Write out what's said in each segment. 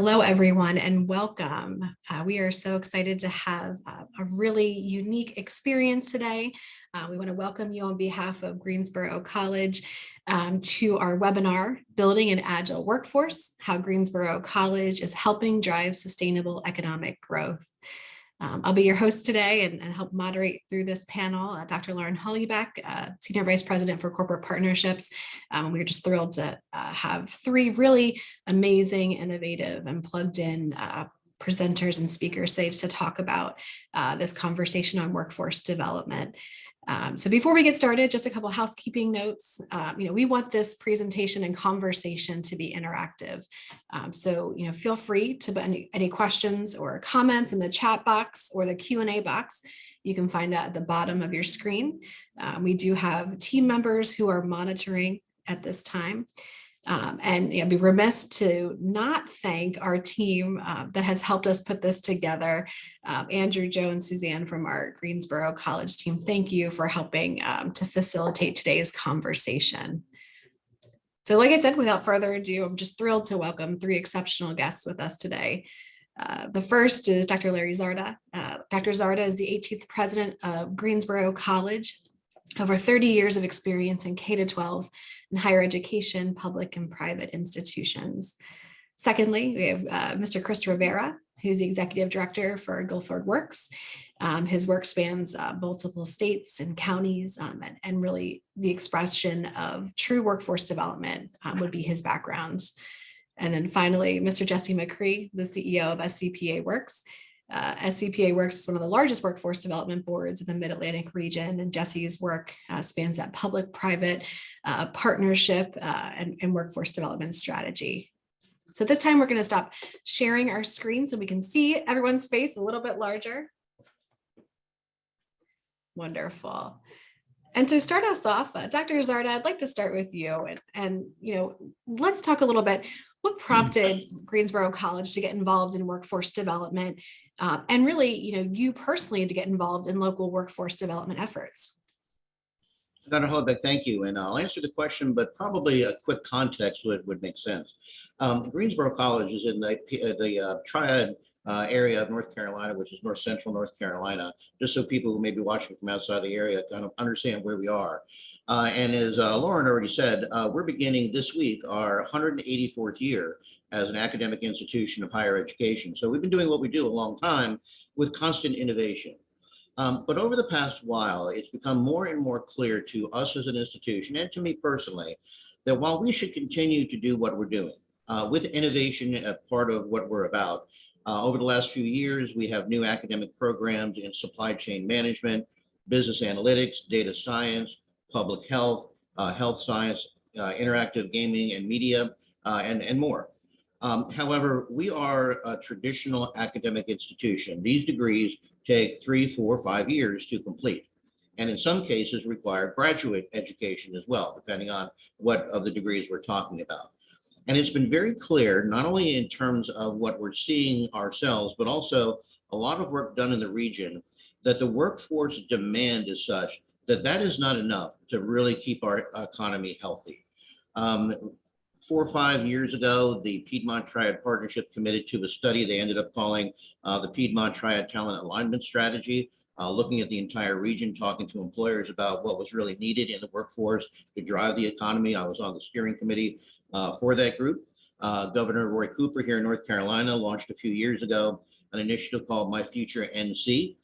Hello, everyone, and welcome. We are so excited to have a really unique experience today. We want to welcome you on behalf of Greensboro College to our webinar, Building an Agile Workforce, How Greensboro College is Helping Drive Sustainable Economic Growth. I'll be your host today and help moderate through this panel, Dr. Lauren Hollybeck, Senior Vice President for Corporate Partnerships. We're just thrilled to have three really amazing, innovative, and plugged in presenters and speakers today to talk about this conversation on workforce development. So before we get started, just a couple housekeeping notes. We want this presentation and conversation to be interactive. So feel free to put any questions or comments in the chat box or the Q&A box. You can find that at the bottom of your screen. We do have team members who are monitoring at this time. And I'd be remiss to not thank our team that has helped us put this together. Andrew, Joe, and Suzanne from our Greensboro College team, thank you for helping to facilitate today's conversation. So like I said, without further ado, I'm just thrilled to welcome three exceptional guests with us today. The first is Dr. Larry Czarda. Dr. Czarda is the 18th president of Greensboro College. Over 30 years of experience in K-12 and higher education, public and private institutions. Secondly, we have Mr. Chris Rivera, who's the executive director for GuilfordWorks. His work spans multiple states and counties, and really the expression of true workforce development would be his backgrounds. And then finally, Mr. Jesse McCree, the CEO of SCPa Works. SCPa Works is one of the largest workforce development boards in the Mid-Atlantic region, and Jesse's work spans that public-private partnership and workforce development strategy. So this time we're going to stop sharing our screen so we can see everyone's face a little bit larger. Wonderful. And to start us off, Dr. Czarda, I'd like to start with you, and let's talk a little bit. What prompted Greensboro College to get involved in workforce development, and really, you personally to get involved in local workforce development efforts? Dr. Hollebeck, thank you. And I'll answer the question, but probably a quick context would make sense. Greensboro College is in the Triad area of North Carolina, which is north central North Carolina, just so people who may be watching from outside the area kind of understand where we are. And as Lauren already said, we're beginning this week our 184th year as an academic institution of higher education. So we've been doing what we do a long time with constant innovation. But over the past while, it's become more and more clear to us as an institution and to me personally that while we should continue to do what we're doing with innovation as part of what we're about, over the last few years, we have new academic programs in supply chain management, business analytics, data science, public health, health science, interactive gaming and media, and more. However, we are a traditional academic institution. These degrees take 3, 4, 5 years to complete, and in some cases require graduate education as well, depending on what of the degrees we're talking about. And it's been very clear, not only in terms of what we're seeing ourselves, but also a lot of work done in the region, that the workforce demand is such that that is not enough to really keep our economy healthy. 4 or 5 years ago, the Piedmont Triad Partnership committed to a study they ended up calling the Piedmont Triad Talent Alignment Strategy, looking at the entire region, talking to employers about what was really needed in the workforce to drive the economy. I was on the steering committee for that group. Governor Roy Cooper here in North Carolina launched a few years ago an initiative called My Future NC,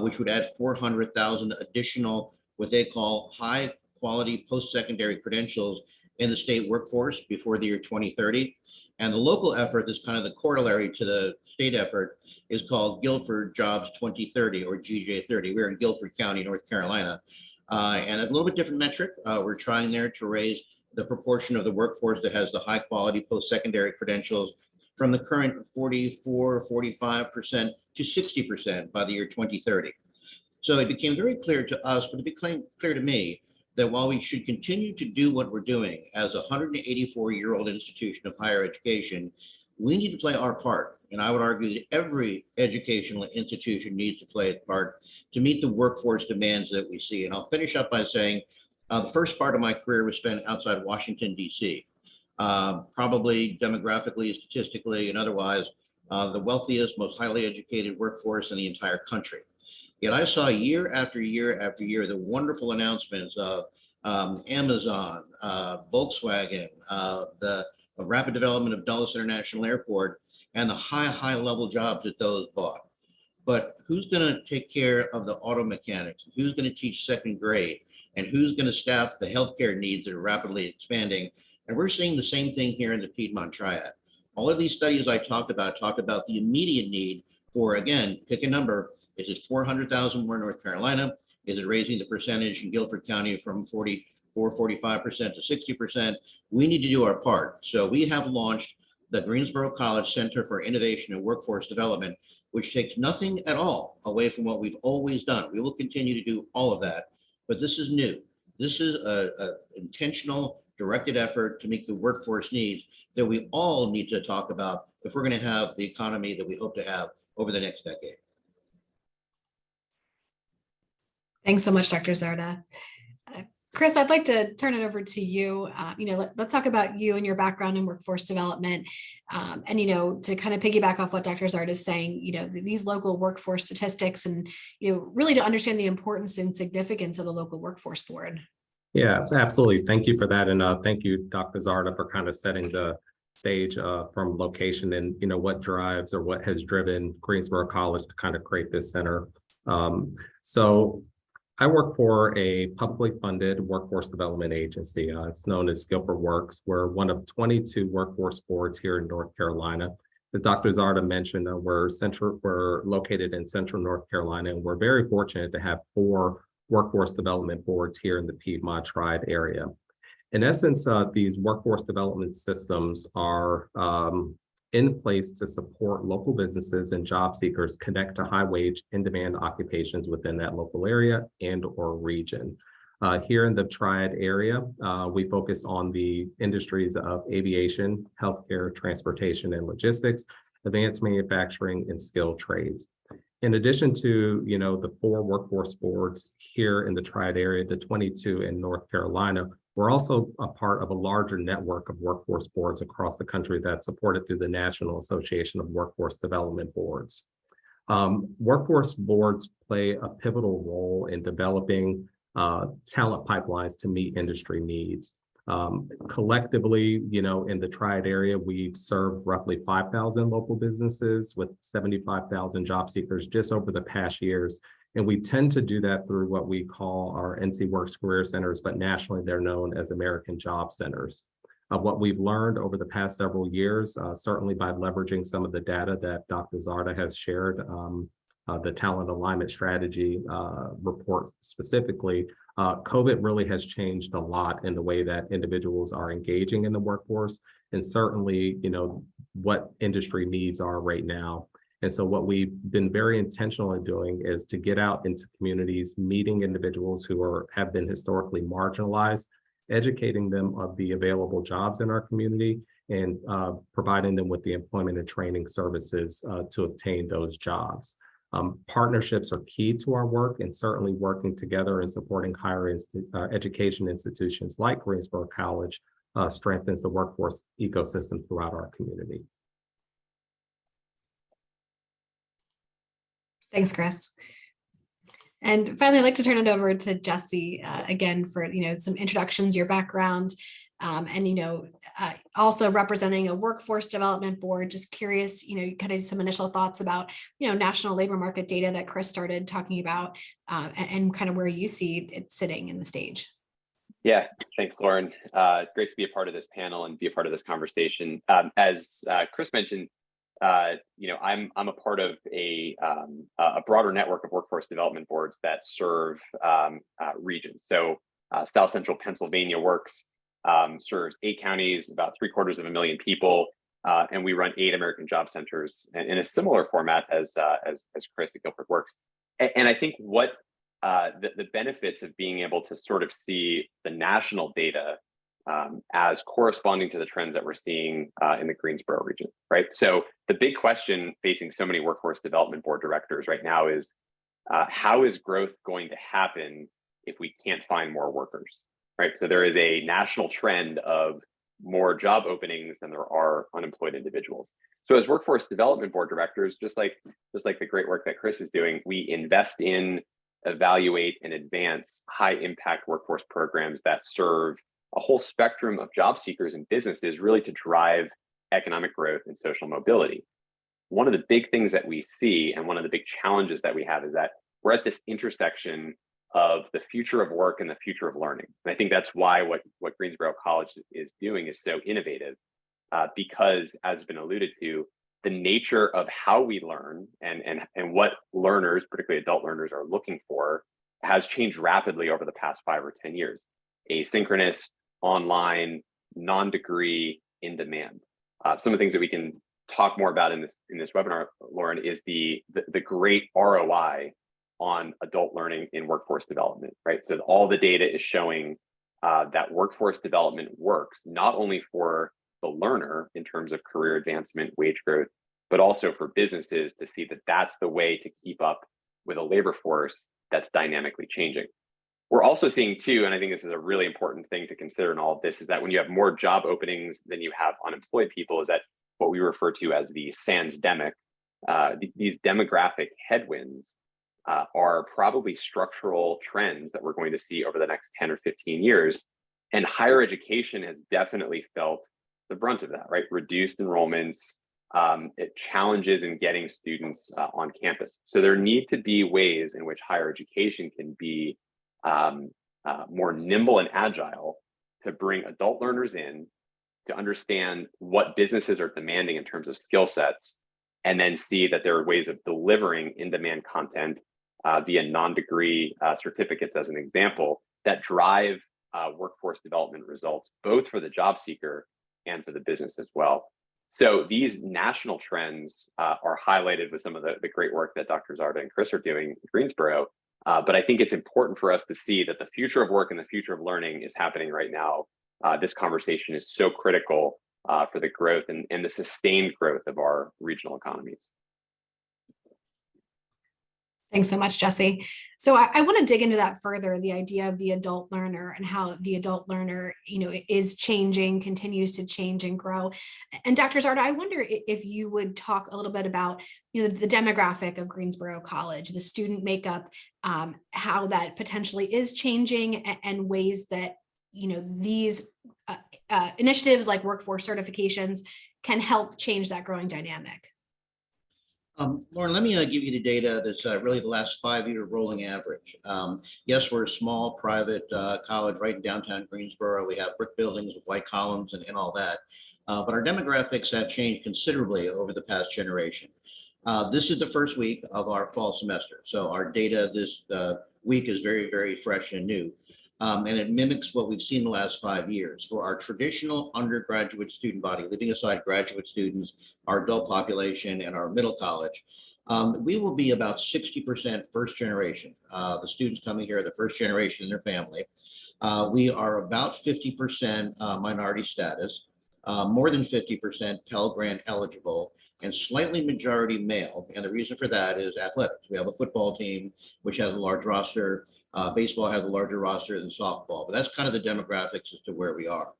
which would add 400,000 additional what they call high quality post-secondary credentials in the state workforce before the year 2030. And the local effort that's kind of the corollary to the state effort is called Guilford Jobs 2030 or GJ30. We're in Guilford County, North Carolina. And a little bit different metric. We're trying there to raise the proportion of the workforce that has the high quality post-secondary credentials from the current 44, 45% to 60% by the year 2030. So it became very clear to us, but it became clear to me that while we should continue to do what we're doing as a 184-year-old institution of higher education, we need to play our part. And I would argue that every educational institution needs to play its part to meet the workforce demands that we see. And I'll finish up by saying the first part of my career was spent outside Washington, D.C. probably demographically, statistically, and otherwise, the wealthiest, most highly educated workforce in the entire country. Yet I saw year after year after year the wonderful announcements of Amazon, Volkswagen, the rapid development of Dulles International Airport, and the high level jobs that those bought. But who's going to take care of the auto mechanics? Who's going to teach second grade? And who's going to staff the healthcare needs that are rapidly expanding? And we're seeing the same thing here in the Piedmont Triad. All of these studies I talked about the immediate need for, again, pick a number. Is it 400,000 more in North Carolina? Is it raising the percentage in Guilford County from 45% to 60%? We need to do our part. So we have launched the Greensboro College Center for Innovation and Workforce Development, which takes nothing at all away from what we've always done. We will continue to do all of that, but this is new. This is a intentional, directed effort to meet the workforce needs that we all need to talk about if we're going to have the economy that we hope to have over the next decade. Thanks so much, Dr. Czarda. Chris, I'd like to turn it over to you. Let's talk about you and your background in workforce development. And, to kind of piggyback off what Dr. Czarda is saying, these local workforce statistics and, really to understand the importance and significance of the local workforce board. Yeah, absolutely. Thank you for that. And thank you, Dr. Czarda, for kind of setting the stage from location and, what drives or what has driven Greensboro College to kind of create this center. So I work for a publicly funded workforce development agency. It's known as GuilfordWorks. We're one of 22 workforce boards here in North Carolina. As Dr. Czarda mentioned, we're located in Central North Carolina, and we're very fortunate to have 4 workforce development boards here in the Piedmont Triad area. In essence, these workforce development systems are in place to support local businesses and job seekers connect to high wage in-demand occupations within that local area and or region. Here in the Triad area, we focus on the industries of aviation, healthcare, transportation, and logistics, advanced manufacturing, and skilled trades. In addition to, the 4 workforce boards here in the Triad area, the 22 in North Carolina, we're also a part of a larger network of workforce boards across the country that's supported through the National Association of Workforce Development Boards. Workforce boards play a pivotal role in developing talent pipelines to meet industry needs. Collectively, in the Triad area, we've served roughly 5,000 local businesses with 75,000 job seekers just over the past years. And we tend to do that through what we call our NC Works Career Centers, but nationally they're known as American Job Centers. What we've learned over the past several years, certainly by leveraging some of the data that Dr. Czarda has shared, the talent alignment strategy report specifically, COVID really has changed a lot in the way that individuals are engaging in the workforce, and certainly, what industry needs are right now. And so what we've been very intentional in doing is to get out into communities, meeting individuals who have been historically marginalized, educating them of the available jobs in our community, and providing them with the employment and training services to obtain those jobs. Partnerships are key to our work, and certainly working together and supporting higher education institutions like Greensboro College strengthens the workforce ecosystem throughout our community. Thanks, Chris. And finally, I'd like to turn it over to Jesse again for some introductions, your background, and also representing a workforce development board. Just curious, kind of some initial thoughts about national labor market data that Chris started talking about, and kind of where you see it sitting in the stage. Yeah, thanks, Lauren. Great to be a part of this panel and be a part of this conversation. As Chris mentioned, I'm a part of a broader network of workforce development boards that serve regions. So South Central Pennsylvania Works serves 8 counties, about 750,000 people, and we run 8 American Job Centers in a similar format as Chris at GuilfordWorks. And I think what the benefits of being able to sort of see the national data as corresponding to the trends that we're seeing in the Greensboro region, right? So the big question facing so many workforce development board directors right now is, how is growth going to happen if we can't find more workers, right? So there is a national trend of more job openings than there are unemployed individuals. So as workforce development board directors, just like the great work that Chris is doing, we invest in, evaluate, and advance high impact workforce programs that serve a whole spectrum of job seekers and businesses, really to drive economic growth and social mobility. One of the big things that we see, and one of the big challenges that we have, is that we're at this intersection of the future of work and the future of learning. And I think that's why what Greensboro College is doing is so innovative, because, as has been alluded to, the nature of how we learn and what learners, particularly adult learners, are looking for has changed rapidly over the past 5 or 10 years. Asynchronous, online, non-degree, in demand. Some of the things that we can talk more about in this webinar, Lauren, is the great ROI on adult learning in workforce development, right? So all the data is showing that workforce development works not only for the learner in terms of career advancement, wage growth, but also for businesses to see that that's the way to keep up with a labor force that's dynamically changing. We're also seeing too, and I think this is a really important thing to consider in all of this, is that when you have more job openings than you have unemployed people, is that what we refer to as the SANSdemic, these demographic headwinds are probably structural trends that we're going to see over the next 10 or 15 years. And higher education has definitely felt the brunt of that, right? Reduced enrollments, challenges in getting students on campus. So there need to be ways in which higher education can be more nimble and agile to bring adult learners in, to understand what businesses are demanding in terms of skill sets, and then see that there are ways of delivering in-demand content via non-degree certificates, as an example, that drive workforce development results, both for the job seeker and for the business as well. So these national trends are highlighted with some of the great work that Dr. Czarda and Chris are doing in Greensboro. But I think it's important for us to see that the future of work and the future of learning is happening right now. This conversation is so critical for the growth and the sustained growth of our regional economies. Thanks so much, Jesse. So I want to dig into that further, the idea of the adult learner and how the adult learner, is changing, continues to change and grow. And Dr. Czarda, I wonder if you would talk a little bit about, the demographic of Greensboro College, the student makeup, how that potentially is changing, and ways that, these initiatives like workforce certifications can help change that growing dynamic. Lauren, let me give you the data that's really the last 5-year rolling average. Yes, we're a small private college right in downtown Greensboro. We have brick buildings with white columns and all that. But our demographics have changed considerably over the past generation. This is the first week of our fall semester. So our data this week is very, very fresh and new. And it mimics what we've seen the last 5 years. For our traditional undergraduate student body, leaving aside graduate students, our adult population, and our middle college, we will be about 60% first generation. The students coming here are the first generation in their family. We are about 50% minority status, more than 50% Pell Grant eligible, and slightly majority male. And the reason for that is athletics. We have a football team, which has a large roster. Baseball has a larger roster than softball, but that's kind of the demographics as to where we are.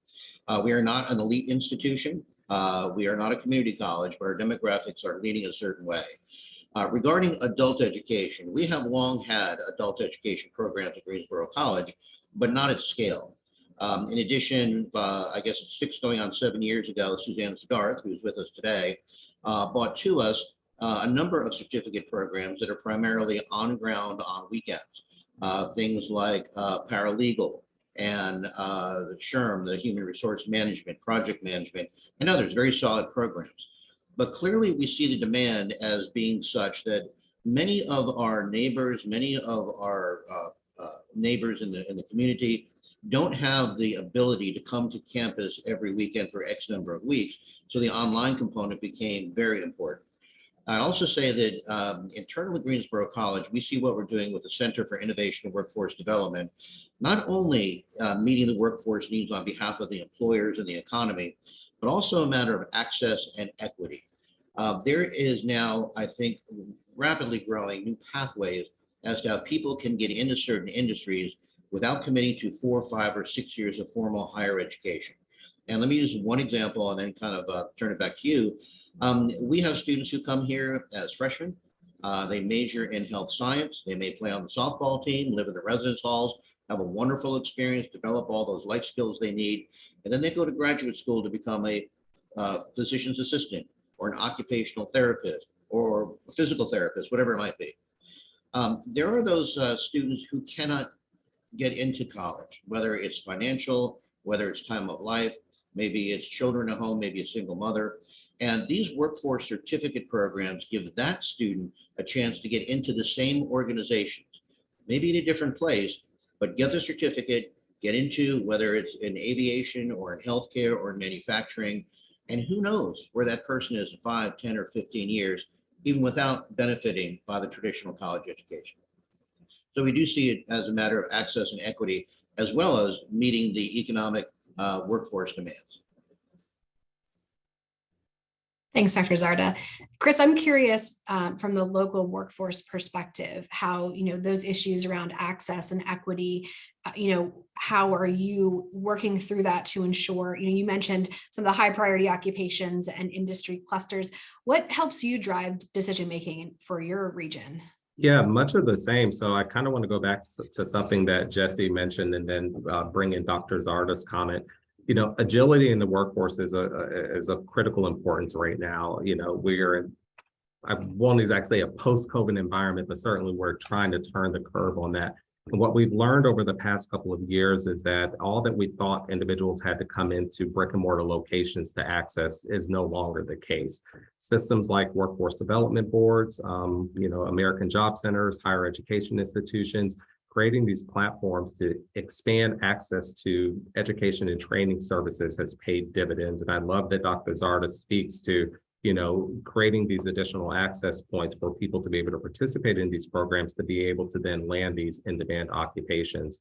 We are not an elite institution. We are not a community college, but our demographics are leaning a certain way. Regarding adult education, we have long had adult education programs at Greensboro College, but not at scale. In addition, I guess it's 6 going on 7 years ago, Suzanne Siddharth, who's with us today, brought to us a number of certificate programs that are primarily on ground on weekends. Things like paralegal and the SHRM, the human resource management, project management, and others, very solid programs. But clearly we see the demand as being such that many of our neighbors, many of our neighbors in the community don't have the ability to come to campus every weekend for X number of weeks. So the online component became very important. I'd also say that internally at Greensboro College, we see what we're doing with the Center for Innovation and Workforce Development, not only meeting the workforce needs on behalf of the employers and the economy, but also a matter of access and equity. There is now, I think, rapidly growing new pathways as to how people can get into certain industries without committing to 4, 5, or 6 years of formal higher education. And let me use one example and then kind of turn it back to you. We have students who come here as freshmen. They major in health science. They may play on the softball team, live in the residence halls, have a wonderful experience, develop all those life skills they need. And then they go to graduate school to become a physician's assistant or an occupational therapist or a physical therapist, whatever it might be. There are those students who cannot get into college, whether it's financial, whether it's time of life, maybe it's children at home, maybe a single mother. And these workforce certificate programs give that student a chance to get into the same organizations, maybe in a different place, but get the certificate, get into whether it's in aviation or in healthcare or in manufacturing. And who knows where that person is in 5, 10, or 15 years, even without benefiting by the traditional college education. So we do see it as a matter of access and equity, as well as meeting the economic workforce demands. Thanks, Dr. Czarda. Chris, I'm curious from the local workforce perspective, how, those issues around access and equity, how are you working through that to ensure, you mentioned some of the high priority occupations and industry clusters. What helps you drive decision-making for your region? Yeah, much of the same. So I kind of want to go back to something that Jesse mentioned and then bring in Dr. Czarda's comment. Agility in the workforce is of critical importance right now. We're in, I won't exactly say a post-COVID environment, but certainly we're trying to turn the curve on that. And what we've learned over the past couple of years is that all that we thought individuals had to come into brick and mortar locations to access is no longer the case. Systems like workforce development boards, American job centers, higher education institutions, creating these platforms to expand access to education and training services has paid dividends. And I love that Dr. Czarda speaks to creating these additional access points for people to be able to participate in these programs, to be able to then land these in-demand occupations.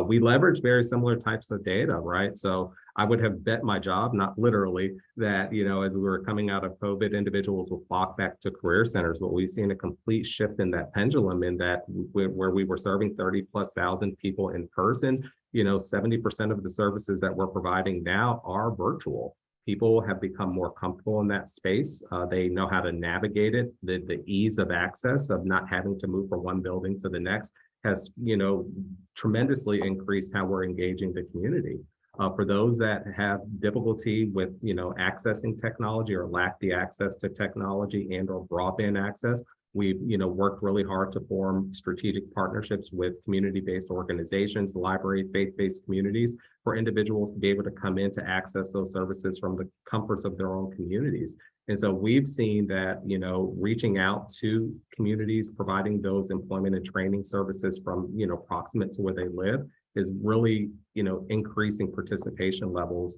We leverage very similar types of data, right? So I would have bet my job, not literally, that, as we were coming out of COVID, individuals will flock back to career centers, but we've seen a complete shift in that pendulum in that where we were serving 30,000+ people in person, 70% of the services that we're providing now are virtual. People have become more comfortable in that space. They know how to navigate it. The ease of access of not having to move from one building to the next has, tremendously increased how we're engaging the community. For those that have difficulty with, accessing technology or lack the access to technology and or broadband access, we've, worked really hard to form strategic partnerships with community-based organizations, library, faith-based communities for individuals to be able to come in to access those services from the comforts of their own communities. And so we've seen that, reaching out to communities, providing those employment and training services from, proximate to where they live is really, increasing participation levels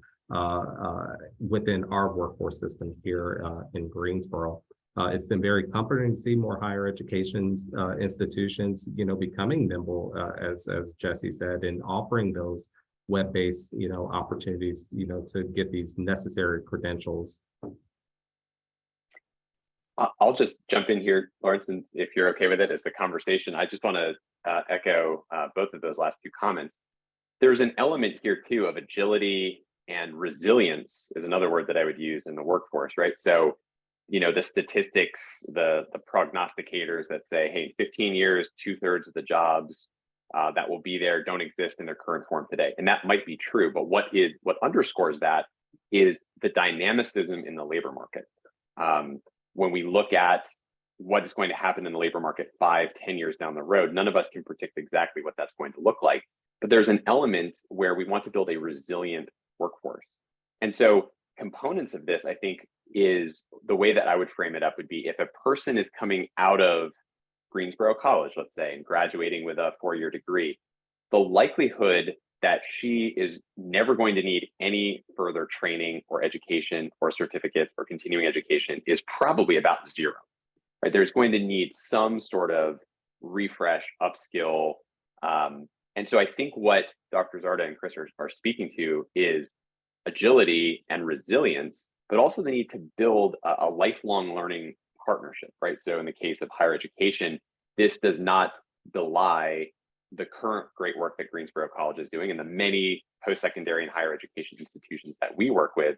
within our workforce system here in Greensboro. It's been very comforting to see more higher education institutions, becoming nimble, as Jesse said, and offering those web-based, opportunities, to get these necessary credentials. I'll just jump in here, Lawrence, and if you're okay with it, as a conversation. I just want to echo both of those last two comments. There's an element here too of agility and resilience is another word that I would use in the workforce, right? So, the statistics, the prognosticators that say, hey, 15 years, 2/3 of the jobs that will be there don't exist in their current form today. And that might be true, but what underscores that is the dynamicism in the labor market. When we look at what is going to happen in the labor market 5, 10 years down the road, none of us can predict exactly what that's going to look like. But there's an element where we want to build a resilient workforce. And so components of this, I think, is the way that I would frame it up would be if a person is coming out of Greensboro College, let's say, and graduating with a 4-year degree, the likelihood that she is never going to need any further training or education or certificates or continuing education is probably about 0, right? There's going to need some sort of refresh, upskill. And so I think what Dr. Czarda and Chris are speaking to is agility and resilience, but also the need to build a lifelong learning partnership, right? So in the case of higher education, this does not belie the current great work that Greensboro College is doing and the many post-secondary and higher education institutions that we work with.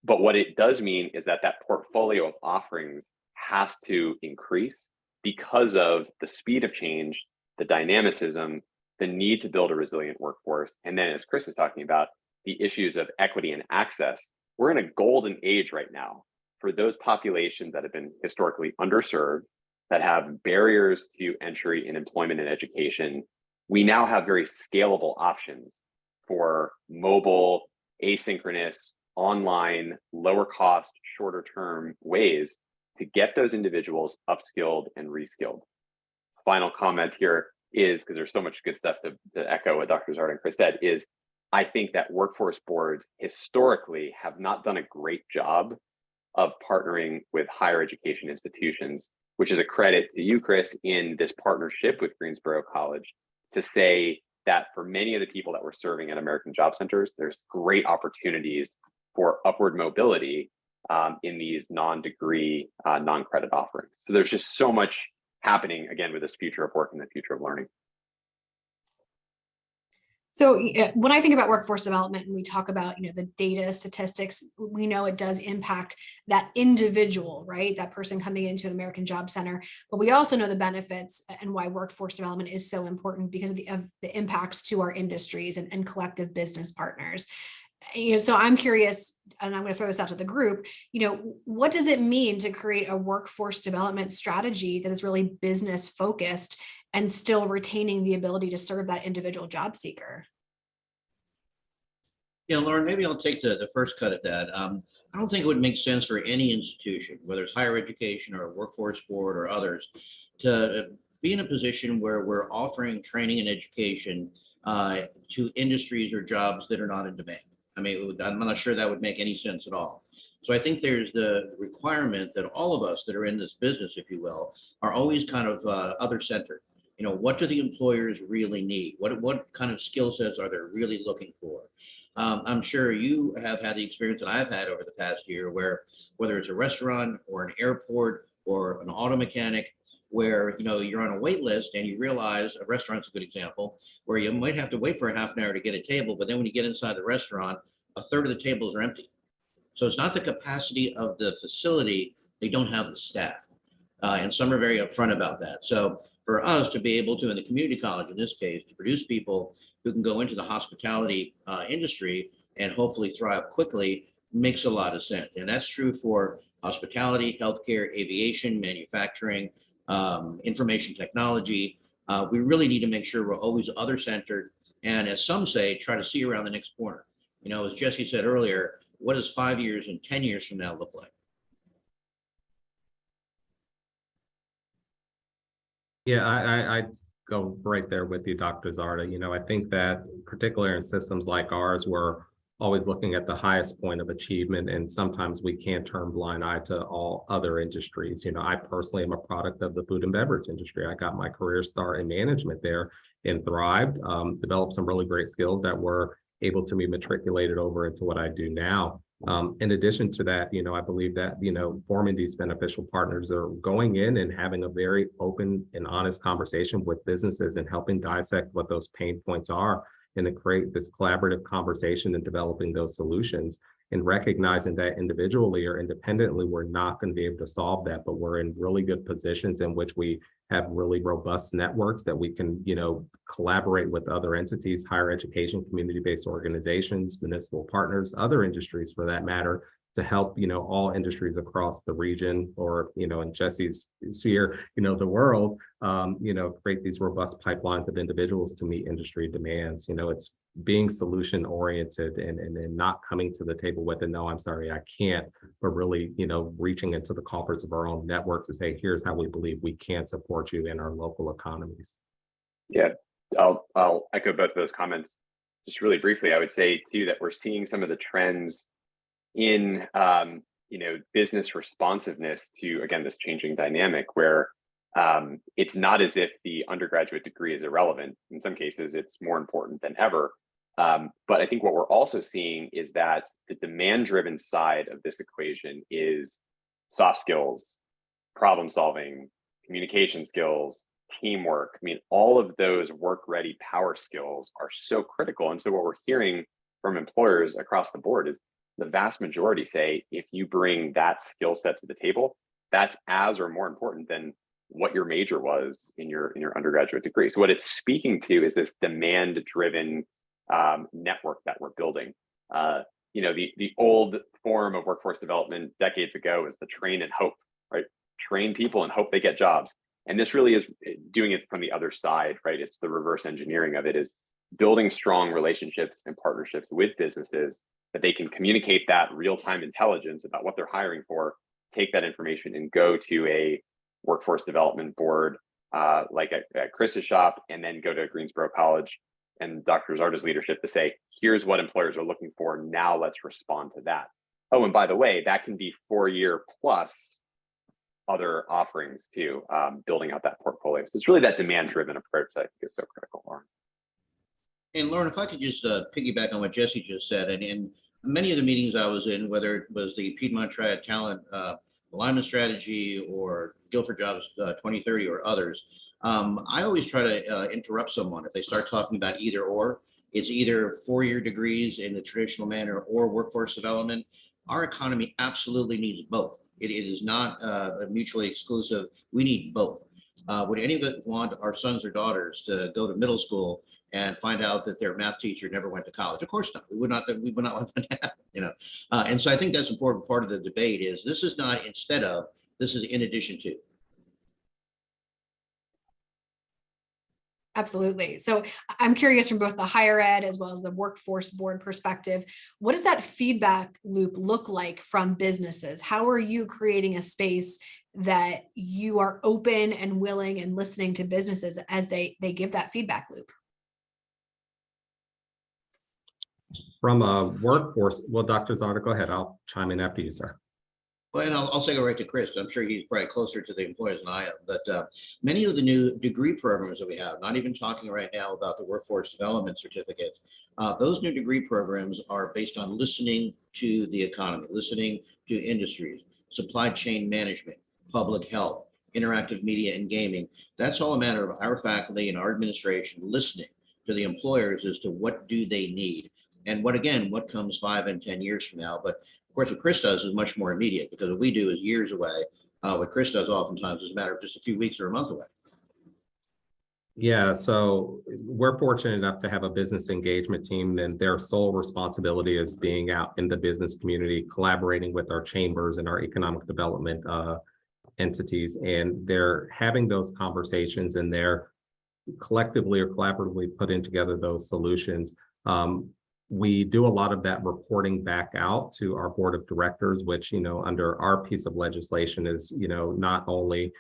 But what it does mean is that that portfolio of offerings has to increase because of the speed of change, the dynamicism, the need to build a resilient workforce. And then, as Chris is talking about, the issues of equity and access. We're in a golden age right now for those populations that have been historically underserved, that have barriers to entry in employment and education. We now have very scalable options for mobile, asynchronous, online, lower cost, shorter term ways to get those individuals upskilled and reskilled. Final comment here is, because there's so much good stuff to echo what Dr. Czarda and Chris said, is I think that workforce boards historically have not done a great job of partnering with higher education institutions, which is a credit to you, Chris, in this partnership with Greensboro College to say that for many of the people that we're serving at American Job Centers, there's great opportunities for upward mobility in these non-degree, non-credit offerings. So there's just so much happening, again, with this future of work and the future of learning. So when I think about workforce development and we talk about, the data statistics, we know it does impact that individual, right? That person coming into an American Job Center. But we also know the benefits and why workforce development is so important because of the impacts to our industries and collective business partners. So I'm curious, and I'm going to throw this out to the group, what does it mean to create a workforce development strategy that is really business focused and still retaining the ability to serve that individual job seeker? Yeah, Lauren, maybe I'll take the first cut at that. I don't think it would make sense for any institution, whether it's higher education or a workforce board or others, to be in a position where we're offering training and education to industries or jobs that are not in demand. I mean, I'm not sure that would make any sense at all. So I think there's the requirement that all of us that are in this business, if you will, are always kind of other-centered. What do the employers really need? What kind of skill sets are they really looking for? I'm sure you have had the experience that I've had over the past year where whether it's a restaurant or an airport or an auto mechanic, where you're on a wait list and you realize a restaurant's a good example where you might have to wait for a half an hour to get a table, but then when you get inside the restaurant, a third of the tables are empty. So it's not the capacity of the facility, they don't have the staff. And some are very upfront about that. So for us to be able to, in the community college in this case, to produce people who can go into the hospitality industry and hopefully thrive quickly makes a lot of sense. And that's true for hospitality, healthcare, aviation, manufacturing, information technology. We really need to make sure we're always other-centered. And as some say, try to see around the next corner. As Jesse said earlier, what does 5 years and 10 years from now look like? Yeah, I go right there with you, Dr. Czarda. I think that particularly in systems like ours, we're always looking at the highest point of achievement, and sometimes we can't turn blind eye to all other industries. I personally am a product of the food and beverage industry. I got my career start in management there and thrived, developed some really great skills that were able to be matriculated over into what I do now. In addition to that, I believe that, forming these beneficial partners are going in and having a very open and honest conversation with businesses and helping dissect what those pain points are and to create this collaborative conversation and developing those solutions and recognizing that individually or independently, we're not going to be able to solve that, but we're in really good positions in which we have really robust networks that we can, collaborate with other entities, higher education, community-based organizations, municipal partners, other industries for that matter, to help, all industries across the region or, in Jesse's sphere, the world, create these robust pipelines of individuals to meet industry demands. It's being solution oriented and not coming to the table with a no, I'm sorry, I can't, but really, reaching into the coffers of our own networks to say, here's how we believe we can support you in our local economies. Yeah, I'll echo both of those comments. Just really briefly, I would say too that we're seeing some of the trends in business responsiveness to, again, this changing dynamic where it's not as if the undergraduate degree is irrelevant. In some cases, it's more important than ever. But I think what we're also seeing is that the demand-driven side of this equation is soft skills, problem solving, communication skills, teamwork. I mean, all of those work-ready power skills are so critical. And so what we're hearing from employers across the board is the vast majority say, if you bring that skill set to the table, that's as or more important than what your major was in your undergraduate degree. So what it's speaking to is this demand-driven network that we're building. The old form of workforce development decades ago is the train and hope, right? Train people and hope they get jobs. And this really is doing it from the other side, right? It's the reverse engineering of it, is building strong relationships and partnerships with businesses that they can communicate that real-time intelligence about what they're hiring for, take that information and go to a workforce development board like at Chris's shop, and then go to Greensboro College and Dr. Czarda's leadership to say, here's what employers are looking for. Now let's respond to that. Oh, and by the way, that can be 4-year plus other offerings too, building out that portfolio. So it's really that demand-driven approach that I think is so critical, Lauren. And Lauren, if I could just piggyback on what Jesse just said, and in many of the meetings I was in, whether it was the Piedmont Triad Talent Alignment Strategy or Guilford Jobs 2030 or others, I always try to interrupt someone if they start talking about either or. It's either 4-year degrees in the traditional manner or workforce development. Our economy absolutely needs both. It is not mutually exclusive. We need both. Would any of us want our sons or daughters to go to middle school and find out that their math teacher never went to college? Of course not. We would not want that to happen, And so I think that's an important part of the debate is this is not instead of, this is in addition to. Absolutely. So I'm curious from both the higher ed as well as the workforce board perspective, what does that feedback loop look like from businesses? How are you creating a space that you are open and willing and listening to businesses as they give that feedback loop? From a workforce, well, Dr. Czarda, go ahead. I'll chime in after you, sir. Well, and I'll say it right to Chris. I'm sure he's probably closer to the employers than I am. But many of the new degree programs that we have, not even talking right now about the workforce development certificates, those new degree programs are based on listening to the economy, listening to industries, supply chain management, public health, interactive media and gaming. That's all a matter of our faculty and our administration listening to the employers as to what do they need and what comes 5 and 10 years from now. But of course, what Chris does is much more immediate because what we do is years away. What Chris does oftentimes is a matter of just a few weeks or a month away. Yeah, so we're fortunate enough to have a business engagement team, and their sole responsibility is being out in the business community, collaborating with our chambers and our economic development entities. And they're having those conversations, and they're collectively or collaboratively putting together those solutions. We do a lot of that reporting back out to our board of directors, which, under our piece of legislation is, not only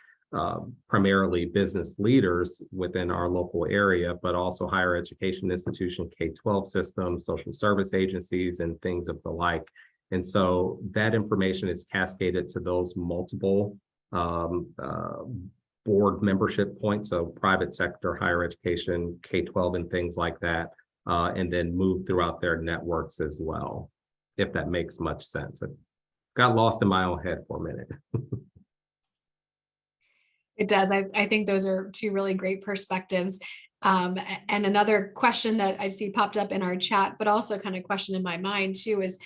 primarily business leaders within our local area, but also higher education institution, K-12 systems, social service agencies, and things of the like. And so that information is cascaded to those multiple board membership points, so private sector, higher education, K-12, and things like that. And then move throughout their networks as well, if that makes much sense. I got lost in my own head for a minute. It does. I think those are two really great perspectives. And another question that I see popped up in our chat, but also kind of question in my mind too, is,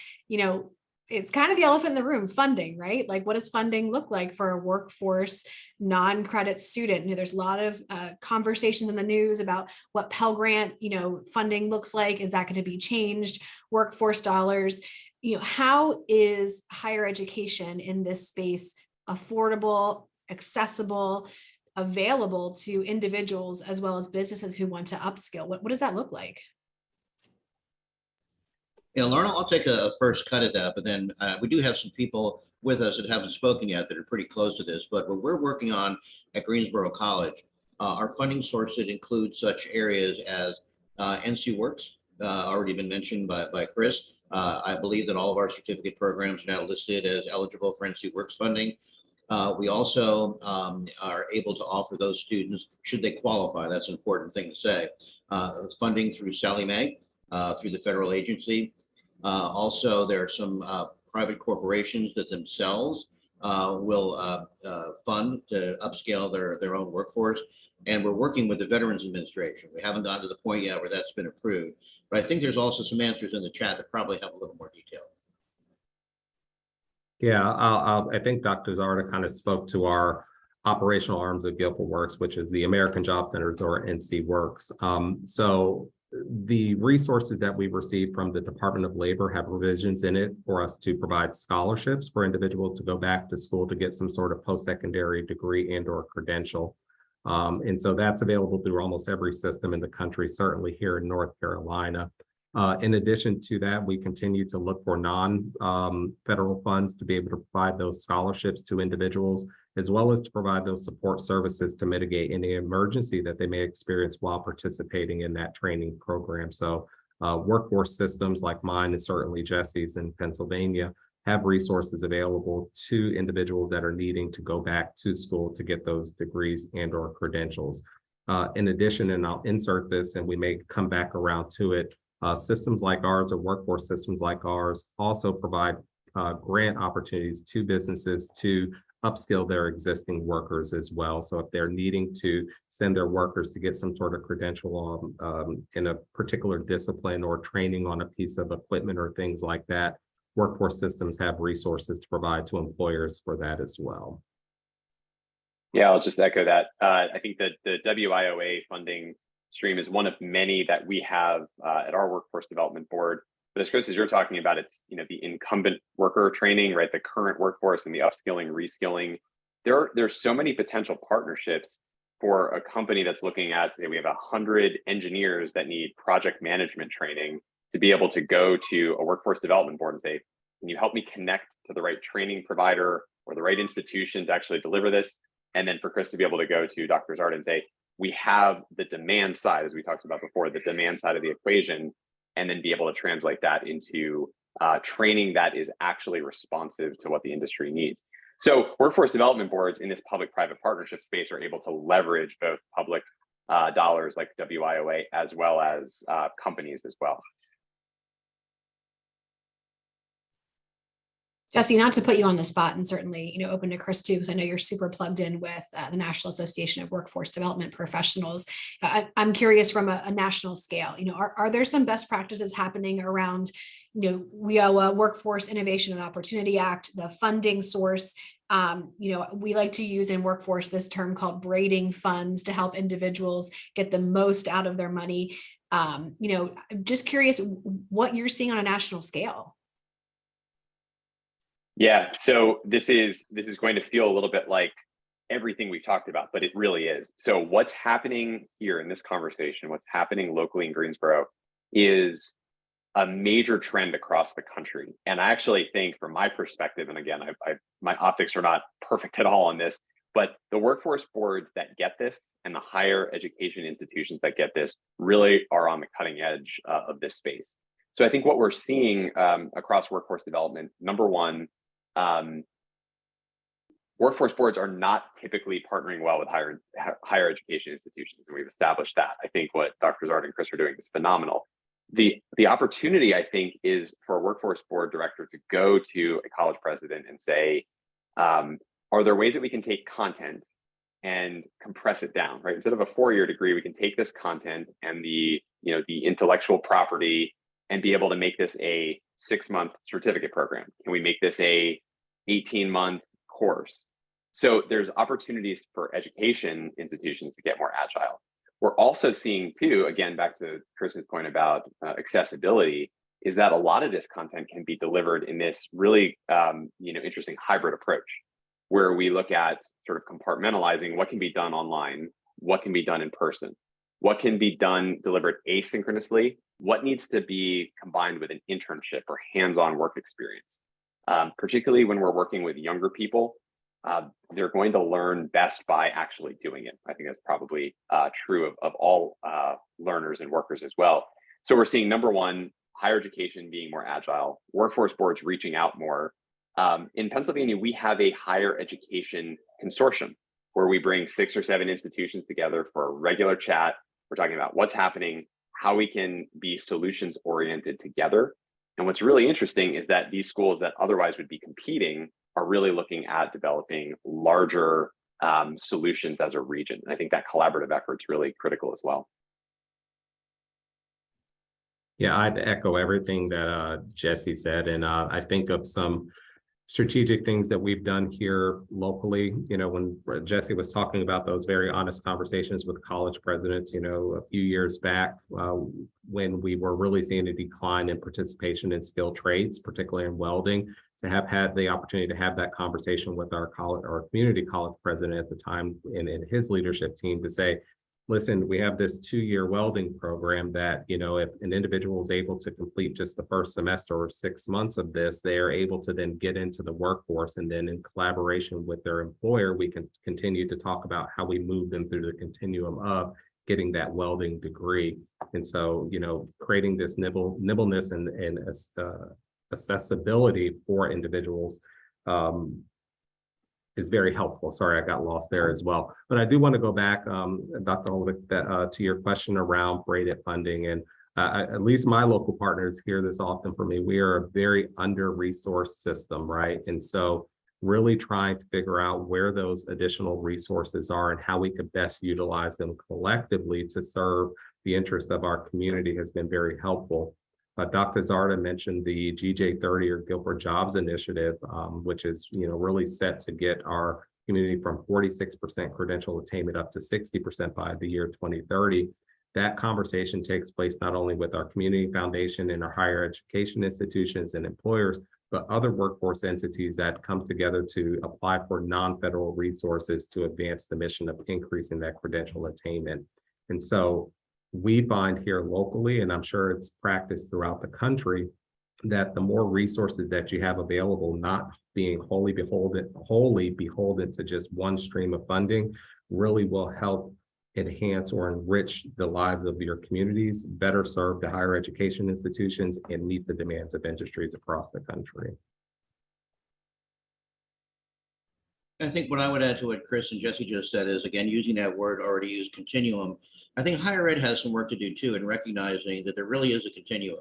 it's kind of the elephant in the room, funding, right? Like, what does funding look like for a workforce non-credit student? There's a lot of conversations in the news about what Pell Grant, funding looks like. Is that going to be changed? Workforce dollars, how is higher education in this space affordable, accessible, available to individuals as well as businesses who want to upskill? What does that look like? Yeah, Lauren, I'll take a first cut at that, but then we do have some people with us that haven't spoken yet that are pretty close to this. But what we're working on at Greensboro College, our funding sources include such areas as NCWorks, already been mentioned by Chris. I believe that all of our certificate programs are now listed as eligible for NCWorks funding. We also are able to offer those students, should they qualify, that's an important thing to say, funding through Sallie Mae, through the federal agency. Also, there are some private corporations that themselves will fund to upscale their own workforce. And we're working with the Veterans Administration. We haven't gotten to the point yet where that's been approved, but I think there's also some answers in the chat that probably have a little more detail. Yeah, I think Dr. Czarda kind of spoke to our operational arms of GuilfordWorks, which is the American Job Centers, or NC Works. So the resources that we've received from the Department of Labor have provisions in it for us to provide scholarships for individuals to go back to school to get some sort of post-secondary degree and or credential. And so that's available through almost every system in the country, certainly here in North Carolina. In addition to that, we continue to look for non-federal funds to be able to provide those scholarships to individuals, as well as to provide those support services to mitigate any emergency that they may experience while participating in that training program. So workforce systems like mine and certainly Jesse's in Pennsylvania have resources available to individuals that are needing to go back to school to get those degrees and or credentials. In addition, and I'll insert this and we may come back around to it, systems like ours or workforce systems like ours also provide grant opportunities to businesses to upskill their existing workers as well. So if they're needing to send their workers to get some sort of credential in a particular discipline or training on a piece of equipment or things like that, workforce systems have resources to provide to employers for that as well. Yeah, I'll just echo that. I think that the WIOA funding stream is one of many that we have at our workforce development board. But as Chris, as you're talking about, it's the incumbent worker training, right? The current workforce and the upskilling, reskilling. There's so many potential partnerships for a company that's looking at, we have 100 engineers that need project management training to be able to go to a workforce development board and say, can you help me connect to the right training provider or the right institution to actually deliver this? And then for Chris to be able to go to Dr. Czarda and say, we have the demand side, as we talked about before, the demand side of the equation, and then be able to translate that into training that is actually responsive to what the industry needs. So workforce development boards in this public-private partnership space are able to leverage both public dollars like WIOA as well as companies as well. Jesse, not to put you on the spot, and certainly, open to Chris too, because I know you're super plugged in with the National Association of Workforce Development Professionals. I'm curious from a national scale, are there some best practices happening around, WIOA, Workforce Innovation and Opportunity Act, the funding source? We like to use in workforce this term called braiding funds to help individuals get the most out of their money. Just curious what you're seeing on a national scale. Yeah, so this is going to feel a little bit like everything we've talked about, but it really is. So what's happening here in this conversation, what's happening locally in Greensboro is a major trend across the country. And I actually think from my perspective, and again, my optics are not perfect at all on this, but the workforce boards that get this and the higher education institutions that get this really are on the cutting edge of this space. So I think what we're seeing across workforce development, number one, workforce boards are not typically partnering well with higher education institutions, and we've established that. I think what Dr. Czarda and Chris are doing is phenomenal. The opportunity, I think, is for a workforce board director to go to a college president and say, are there ways that we can take content and compress it down, right? Instead of a 4-year degree, we can take this content and the intellectual property and be able to make this a 6-month certificate program. Can we make this a 18-month course? So there's opportunities for education institutions to get more agile. We're also seeing too, again, back to Chris's point about accessibility, is that a lot of this content can be delivered in this really interesting hybrid approach, where we look at sort of compartmentalizing what can be done online, what can be done in person, what can be done delivered asynchronously, what needs to be combined with an internship or hands-on work experience. Particularly when we're working with younger people, they're going to learn best by actually doing it. I think that's probably true of all learners and workers as well. So we're seeing, number one, higher education being more agile, workforce boards reaching out more. In Pennsylvania, we have a higher education consortium where we bring 6 or 7 institutions together for a regular chat. We're talking about what's happening, how we can be solutions oriented together. And what's really interesting is that these schools that otherwise would be competing are really looking at developing larger solutions as a region. And I think that collaborative effort is really critical as well. Yeah, I'd echo everything that Jesse said, and I think of some strategic things that we've done here locally. You know, when Jesse was talking about those very honest conversations with college presidents, you know, a few years back, when we were really seeing a decline in participation in skilled trades, particularly in welding, to have had the opportunity to have that conversation with our college, our community college president at the time, and his leadership team, to say, listen, we have this 2-year welding program that, you know, if an individual is able to complete just the first semester or 6 months of this, they are able to then get into the workforce. And then in collaboration with their employer, we can continue to talk about how we move them through the continuum of getting that welding degree. And so, you know, creating this nimbleness and accessibility for individuals is very helpful. Sorry, I got lost there as well. But I do want to go back, Dr. Holwick, to your question around braided funding. And at least my local partners hear this often from me. We are a very under-resourced system, right? And so really trying to figure out where those additional resources are and how we could best utilize them collectively to serve the interest of our community has been very helpful. Dr. Czarda mentioned the GJ30 or Guilford Jobs Initiative, which is, you know, really set to get our community from 46% credential attainment up to 60% by the year 2030. That conversation takes place not only with our community foundation and our higher education institutions and employers, but other workforce entities that come together to apply for non-federal resources to advance the mission of increasing that credential attainment. And so we find here locally, and I'm sure it's practiced throughout the country, that the more resources that you have available, not being wholly beholden to just one stream of funding, really will help enhance or enrich the lives of your communities, better serve the higher education institutions, and meet the demands of industries across the country. I think what I would add to what Chris and Jesse just said is, again, using that word already used, continuum. I think higher ed has some work to do too in recognizing that there really is a continuum.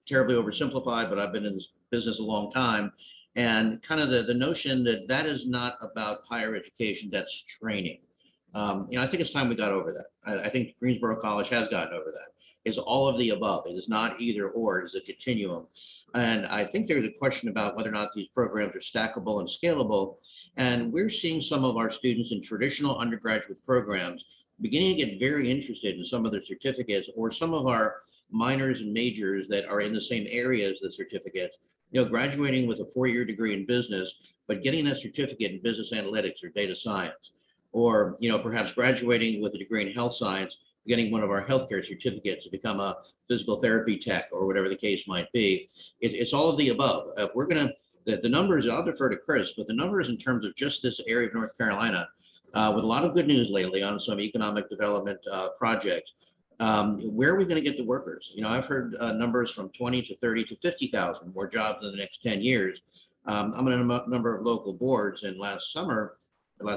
Terribly oversimplified, but I've been in this business a long time. And kind of the notion that that is not about higher education, that's training. You know, I think it's time we got over that. I think Greensboro College has gotten over that. It's all of the above. It is not either or, it is a continuum. And I think there's a question about whether or not these programs are stackable and scalable. And we're seeing some of our students in traditional undergraduate programs beginning to get very interested in some of their certificates, or some of our minors and majors that are in the same area as the certificates, you know, graduating with a 4-year degree in business, but getting that certificate in business analytics or data science, or, you know, perhaps graduating with a degree in health science, getting one of our healthcare certificates to become a physical therapy tech or whatever the case might be. It's all of the above. If we're going to, the numbers, I'll defer to Chris, but the numbers in terms of just this area of North Carolina, with a lot of good news lately on some economic development projects, where are we going to get the workers? You know, I've heard numbers from 20 to 30 to 50,000 more jobs in the next 10 years. I'm on a number of local boards, and last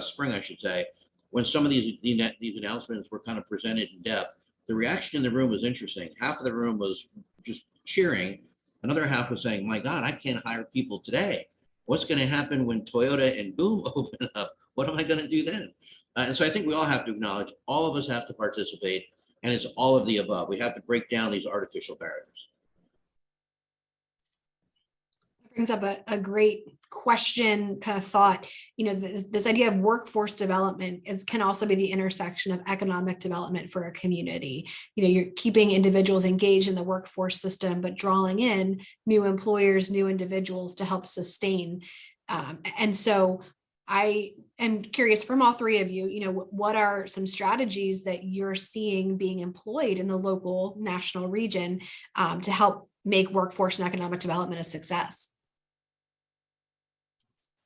spring, I should say, when some of these announcements were kind of presented in depth, the reaction in the room was interesting. Half of the room was just cheering. Another half was saying, my God, I can't hire people today. What's going to happen when Toyota and Boom open up? What am I going to do then? And so I think we all have to acknowledge, all of us have to participate, and it's all of the above. We have to break down these artificial barriers. Brings up a great question, kind of thought. You know, this idea of workforce development can also be the intersection of economic development for a community. You know, you're keeping individuals engaged in the workforce system, but drawing in new employers, new individuals to help sustain. And so I am curious from all three of you, you know, what are some strategies that you're seeing being employed in the local, national region to help make workforce and economic development a success?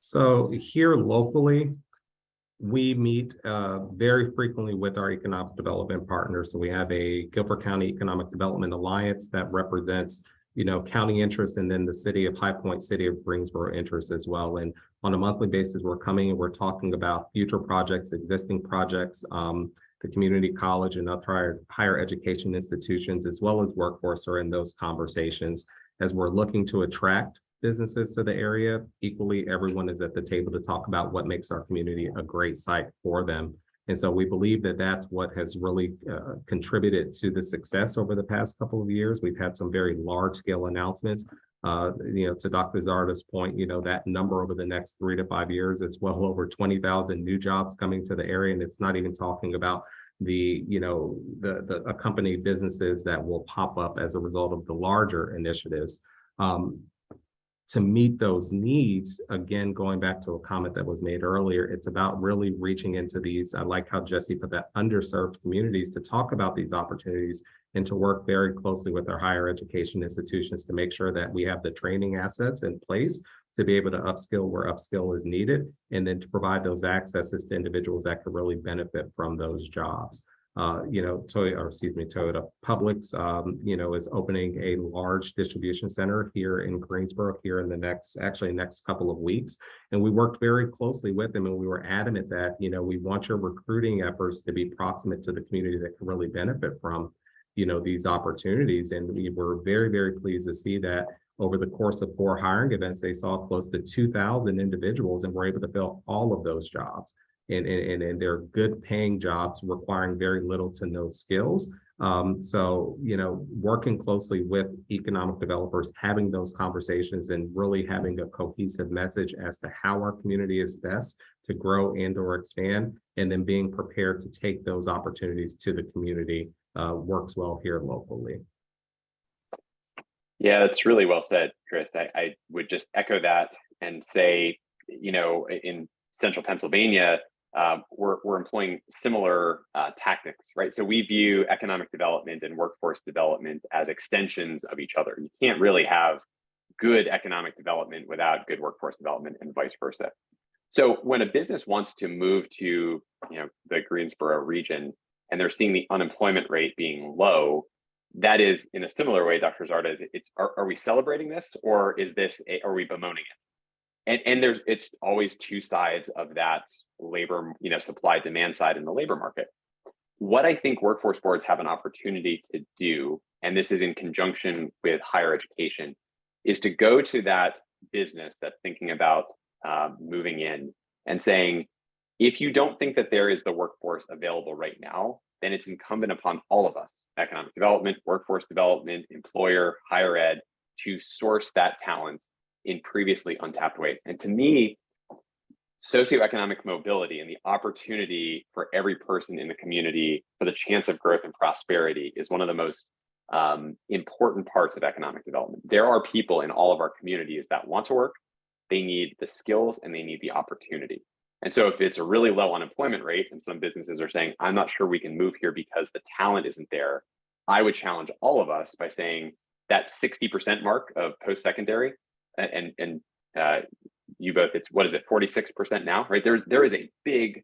So here locally, we meet very frequently with our economic development partners. So we have a Guilford County Economic Development Alliance that represents, you know, county interests, and then the city of High Point, city of Greensboro interests as well. And on a monthly basis, we're coming and we're talking about future projects, existing projects, the community college and other higher education institutions, as well as workforce, are in those conversations as we're looking to attract businesses to the area, equally, everyone is at the table to talk about what makes our community a great site for them. And so we believe that that's what has really contributed to the success over the past couple of years. We've had some very large scale announcements. To Dr. Czarda's point, that number over the next 3 to 5 years is well over 20,000 new jobs coming to the area. And it's not even talking about the accompanied businesses that will pop up as a result of the larger initiatives. To meet those needs, again, going back to a comment that was made earlier, it's about really reaching into these, I like how Jesse put that, underserved communities, to talk about these opportunities and to work very closely with our higher education institutions to make sure that we have the training assets in place to be able to upskill where upskill is needed, and then to provide those accesses to individuals that could really benefit from those jobs. Toyota Publix, is opening a large distribution center here in Greensboro here in the next couple of weeks. And we worked very closely with them, and we were adamant that, we want your recruiting efforts to be proximate to the community that can really benefit from, these opportunities. And we were very, very pleased to see that over the course of 4 hiring events, they saw close to 2,000 individuals and were able to fill all of those jobs. And they're good paying jobs requiring very little to no skills. Working closely with economic developers, having those conversations and really having a cohesive message as to how our community is best to grow and or expand, and then being prepared to take those opportunities to the community works well here locally. Yeah, that's really well said, Chris. I would just echo that and say, in central Pennsylvania, we're employing similar tactics, right? So we view economic development and workforce development as extensions of each other. You can't really have good economic development without good workforce development, and vice versa. So when a business wants to move to, the Greensboro region, and they're seeing the unemployment rate being low, that is, in a similar way, Dr. Czarda, are we celebrating this, or are we bemoaning it? And it's always two sides of that labor, supply demand side in the labor market. What I think workforce boards have an opportunity to do, and this is in conjunction with higher education, is to go to that business that's thinking about moving in and saying, if you don't think that there is the workforce available right now, then it's incumbent upon all of us, economic development, workforce development, employer, higher ed, to source that talent in previously untapped ways. And to me, socioeconomic mobility and the opportunity for every person in the community for the chance of growth and prosperity is one of the most important parts of economic development. There are people in all of our communities that want to work, they need the skills, and they need the opportunity. And so if it's a really low unemployment rate and some businesses are saying, I'm not sure we can move here because the talent isn't there, I would challenge all of us by saying that 60% mark of post-secondary, and you both, it's, what is it, 46% now, right? There is a big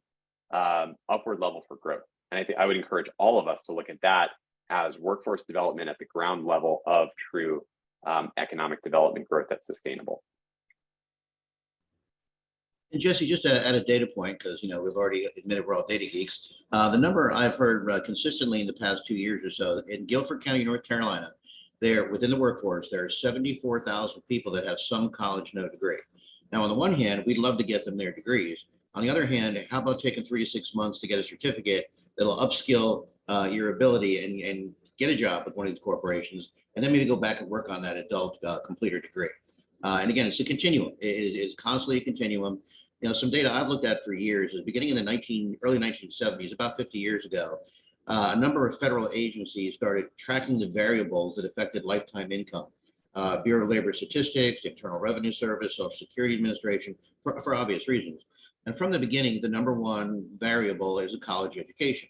upward level for growth. And I think I would encourage all of us to look at that as workforce development at the ground level of true economic development growth that's sustainable. And Jesse, just to add a data point, because we've already admitted we're all data geeks. The number I've heard consistently in the past 2 years or so in Guilford County, North Carolina, there within the workforce, there are 74,000 people that have some college, no degree. Now, on the one hand, we'd love to get them their degrees. On the other hand, how about taking 3 to 6 months to get a certificate that'll upskill your ability and get a job with one of these corporations, and then maybe go back and work on that adult completer degree. And again, it's a continuum. It's constantly a continuum. Some data I've looked at for years is beginning in the early 1970s, about 50 years ago, a number of federal agencies started tracking the variables that affected lifetime income. Bureau of Labor Statistics, Internal Revenue Service, Social Security Administration, for obvious reasons. And from the beginning, the number one variable is a college education.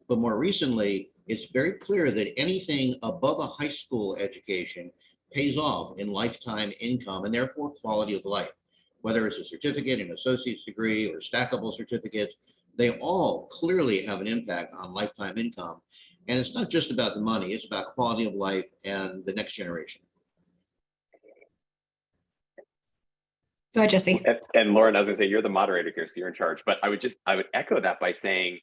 But more recently, it's very clear that anything above a high school education pays off in lifetime income and therefore quality of life. Whether it's a certificate, an associate's degree, or stackable certificates, they all clearly have an impact on lifetime income. And it's not just about the money, it's about quality of life and the next generation. Go ahead, Jesse. And Lauren, I was gonna say, you're the moderator here, so you're in charge, but I would echo that by saying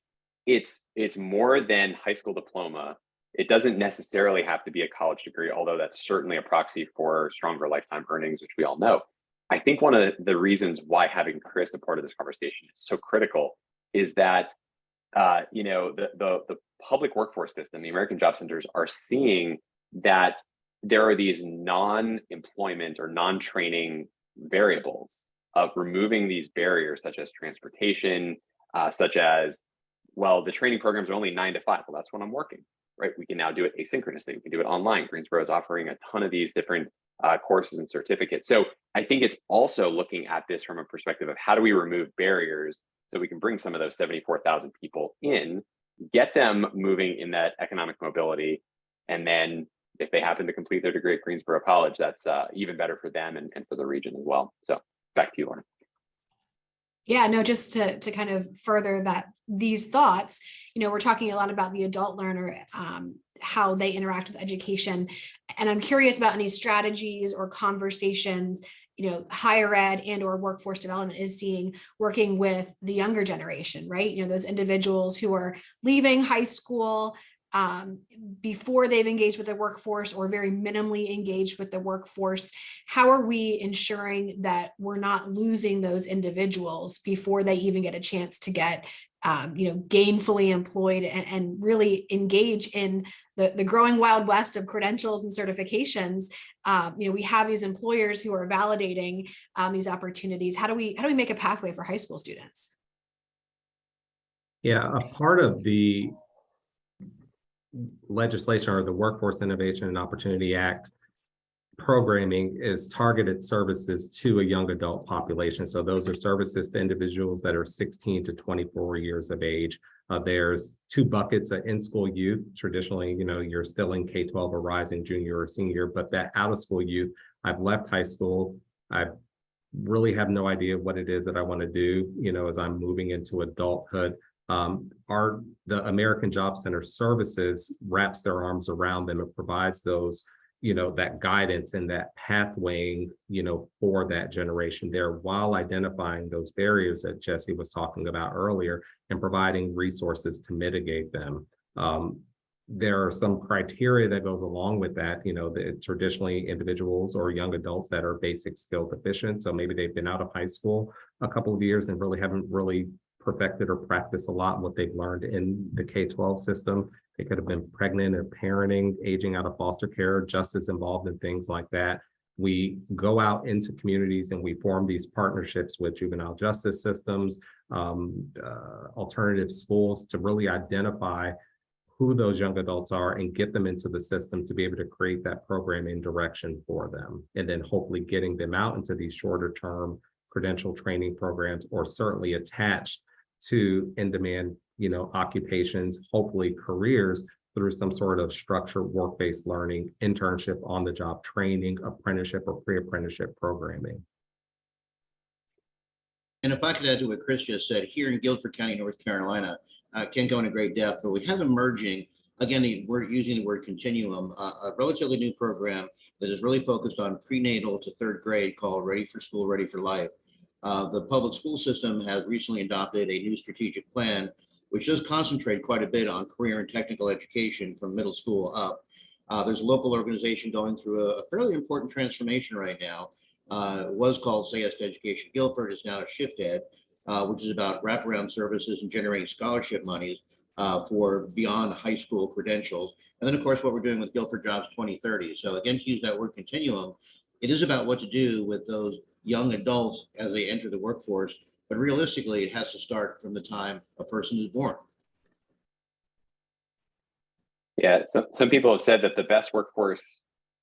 it's more than high school diploma It doesn't necessarily have to be a college degree, although that's certainly a proxy for stronger lifetime earnings, which we all know. I think one of the reasons why having Chris a part of this conversation is so critical is that the public workforce system, the American job centers, are seeing that there are these non-employment or non-training variables of removing these barriers, such as transportation, such as, well, the training programs are only 9 to 5. Well, that's when I'm working, right? We can now do it asynchronously. We can do it online. Greensboro is offering a ton of these different courses and certificates. So I think it's also looking at this from a perspective of how do we remove barriers so we can bring some of those 74,000 people in, get them moving in that economic mobility, and then if they happen to complete their degree at Greensboro College, that's even better for them and for the region as well. So back to you, Lauren. Yeah, no, just to kind of further these thoughts, we're talking a lot about the adult learner, how they interact with education. And I'm curious about any strategies or conversations, higher ed and or workforce development is seeing working with the younger generation, right? Those individuals who are leaving high school before they've engaged with the workforce or very minimally engaged with the workforce. How are we ensuring that we're not losing those individuals before they even get a chance to get gainfully employed and really engage in the growing wild west of credentials and certifications? We have these employers who are validating these opportunities. How do we make a pathway for high school students? Yeah, a part of the legislation or the Workforce Innovation and Opportunity Act programming is targeted services to a young adult population. So those are services to individuals that are 16 to 24 years of age. There's 2 buckets of in-school youth. Traditionally, you're still in K-12 or rising junior or senior, but that out-of-school youth, I've left high school. I really have no idea what it is that I want to do, as I'm moving into adulthood. The American Job Center services wraps their arms around them and provides those, that guidance and that pathwaying, for that generation there, while identifying those barriers that Jesse was talking about earlier and providing resources to mitigate them. There are some criteria that goes along with that, traditionally individuals or young adults that are basic skill deficient. So maybe they've been out of high school a couple of years and haven't really perfected or practiced a lot what they've learned in the K-12 system. They could have been pregnant or parenting, aging out of foster care, just as involved in things like that. We go out into communities and we form these partnerships with juvenile justice systems, alternative schools, to really identify who those young adults are and get them into the system to be able to create that programming direction for them. And then hopefully getting them out into these shorter term credential training programs, or certainly attached to in-demand, occupations, hopefully careers, through some sort of structured work-based learning, internship, on-the-job training, apprenticeship or pre-apprenticeship programming. And if I could add to what Chris just said, here in Guilford County, North Carolina, can't go into great depth, but we have emerging, again, we're using the word continuum, a relatively new program that is really focused on prenatal to 3rd grade called Ready for School, Ready for Life. The public school system has recently adopted a new strategic plan, which does concentrate quite a bit on career and technical education from middle school up. There's a local organization going through a fairly important transformation right now. It was called Say Yes to Education Guilford, is now Shift Ed, which is about wraparound services and generating scholarship monies for beyond high school credentials. And then, of course, what we're doing with Guilford Jobs 2030. So again, to use that word continuum, it is about what to do with those young adults as they enter the workforce, but realistically, it has to start from the time a person is born. Yeah, so some people have said that the best workforce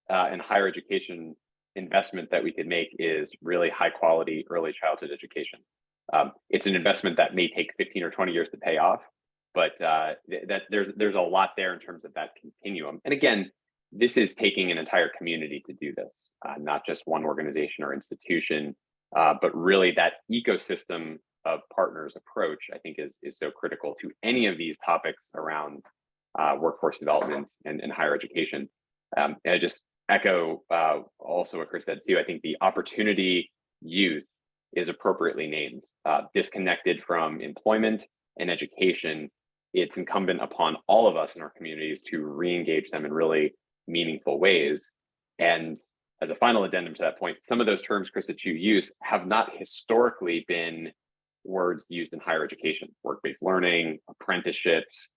and higher education investment that we could make is really high quality early childhood education. It's an investment that may take 15 or 20 years to pay off, but there's a lot there in terms of that continuum. And again, this is taking an entire community to do this, not just one organization or institution, but really that ecosystem of partners approach, I think is so critical to any of these topics around workforce development and higher education. And I just echo also what Chris said too. I think the opportunity youth is appropriately named, disconnected from employment and education. it's incumbent upon all of us in our communities to re-engage them in really meaningful ways. And as a final addendum to that point, some of those terms, Chris, that you use have not historically been words used in higher education: work-based learning, apprenticeships.